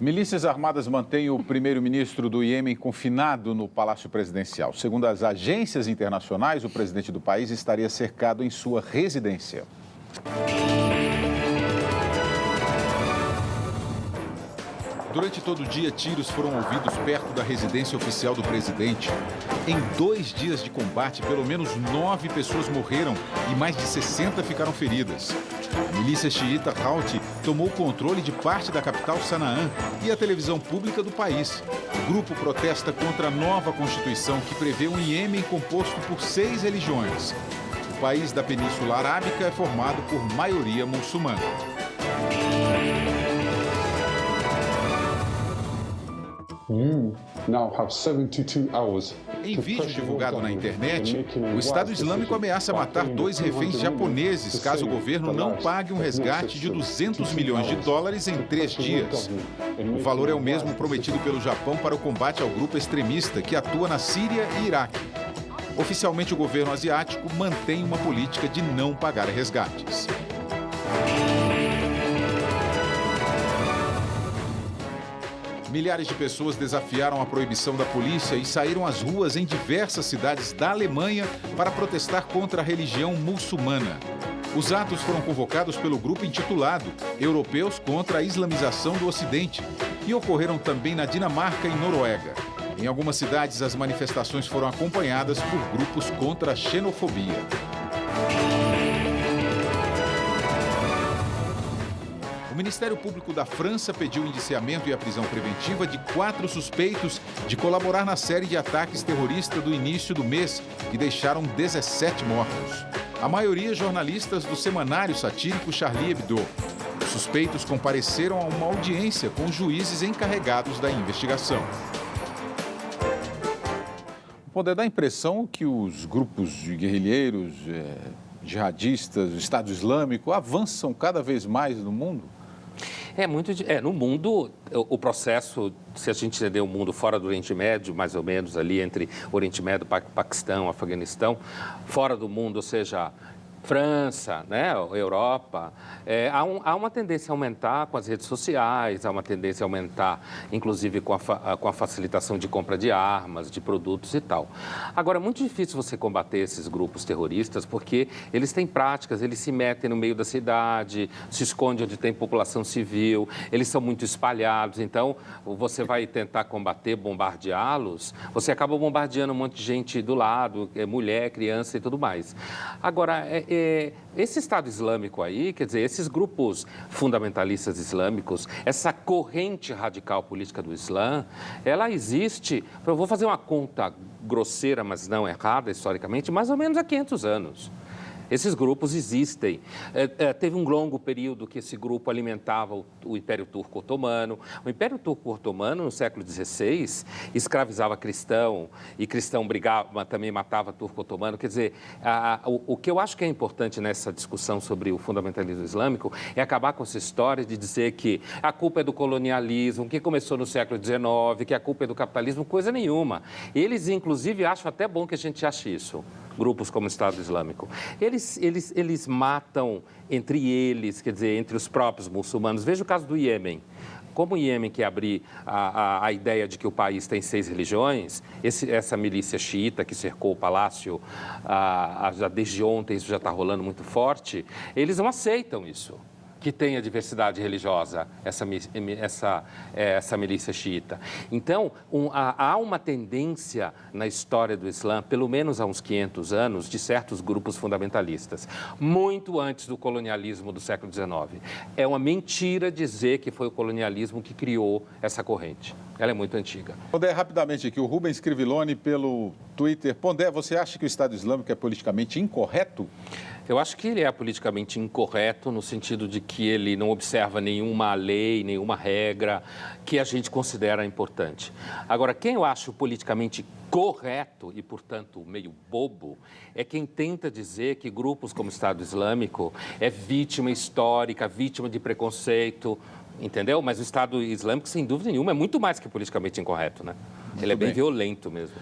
Milícias armadas mantêm o primeiro-ministro do Iêmen confinado no Palácio Presidencial. Segundo as agências internacionais, o presidente do país estaria cercado em sua residência. Durante todo o dia, tiros foram ouvidos perto da residência oficial do presidente. Em 2 dias de combate, pelo menos 9 pessoas morreram e mais de 60 ficaram feridas. A milícia xiita Houthi tomou o controle de parte da capital Sanaã e a televisão pública do país. O grupo protesta contra a nova Constituição que prevê um Iêmen composto por 6 religiões. O país da Península Arábica é formado por maioria muçulmana. Em vídeo divulgado na internet, o Estado Islâmico ameaça matar 2 reféns japoneses caso o governo não pague um resgate de $200 milhões em 3 dias. O valor é o mesmo prometido pelo Japão para o combate ao grupo extremista que atua na Síria e Iraque. Oficialmente, o governo asiático mantém uma política de não pagar resgates. Milhares de pessoas desafiaram a proibição da polícia e saíram às ruas em diversas cidades da Alemanha para protestar contra a religião muçulmana. Os atos foram convocados pelo grupo intitulado Europeus contra a Islamização do Ocidente e ocorreram também na Dinamarca e Noruega. Em algumas cidades, as manifestações foram acompanhadas por grupos contra a xenofobia. O Ministério Público da França pediu o indiciamento e a prisão preventiva de 4 suspeitos de colaborar na série de ataques terroristas do início do mês, que deixaram 17 mortos. A maioria jornalistas do semanário satírico Charlie Hebdo. Os suspeitos compareceram a uma audiência com os juízes encarregados da investigação. Pode dar a impressão que os grupos de guerrilheiros, jihadistas, o Estado Islâmico avançam cada vez mais no mundo? No mundo, o processo, se a gente entender o mundo fora do Oriente Médio, mais ou menos ali entre Oriente Médio, Paquistão, Afeganistão, fora do mundo, ou seja, França, né, Europa, há uma tendência a aumentar com as redes sociais, há uma tendência a aumentar, inclusive, com a facilitação de compra de armas, de produtos e tal. Agora, é muito difícil você combater esses grupos terroristas porque eles têm práticas, eles se metem no meio da cidade, se escondem onde tem população civil, eles são muito espalhados, então você vai tentar combater, bombardeá-los, você acaba bombardeando um monte de gente do lado, mulher, criança e tudo mais. Agora, esse Estado Islâmico aí, quer dizer, esses grupos fundamentalistas islâmicos, essa corrente radical política do Islã, ela existe, eu vou fazer uma conta grosseira, mas não errada historicamente, mais ou menos há 500 anos. Esses grupos existem. Teve um longo período que esse grupo alimentava o Império Turco Otomano. O Império Turco Otomano, no século XVI, escravizava cristão, e cristão brigava, também matava turco otomano. Quer dizer, o que eu acho que é importante nessa discussão sobre o fundamentalismo islâmico é acabar com essa história de dizer que a culpa é do colonialismo, que começou no século XIX, que a culpa é do capitalismo, coisa nenhuma. Eles, inclusive, acham até bom que a gente ache isso. Grupos como o Estado Islâmico. Eles matam entre eles, quer dizer, entre os próprios muçulmanos. Veja o caso do Iêmen. Como o Iêmen quer abrir a ideia de que o país tem 6 religiões, essa milícia xiita que cercou o palácio já desde ontem, isso já está rolando muito forte, eles não aceitam isso, que tenha diversidade religiosa, essa milícia xiita. Então, há uma tendência na história do Islã, pelo menos há uns 500 anos, de certos grupos fundamentalistas, muito antes do colonialismo do século XIX. É uma mentira dizer que foi o colonialismo que criou essa corrente. Ela é muito antiga. Pondé, rapidamente aqui, o Rubens Scriviloni pelo Twitter. Pondé, você acha que o Estado Islâmico é politicamente incorreto? Eu acho que ele é politicamente incorreto no sentido de que ele não observa nenhuma lei, nenhuma regra que a gente considera importante. Agora, quem eu acho politicamente correto e, portanto, meio bobo, é quem tenta dizer que grupos como o Estado Islâmico é vítima histórica, vítima de preconceito, entendeu? Mas o Estado Islâmico, sem dúvida nenhuma, é muito mais que politicamente incorreto, né? Ele é bem violento mesmo.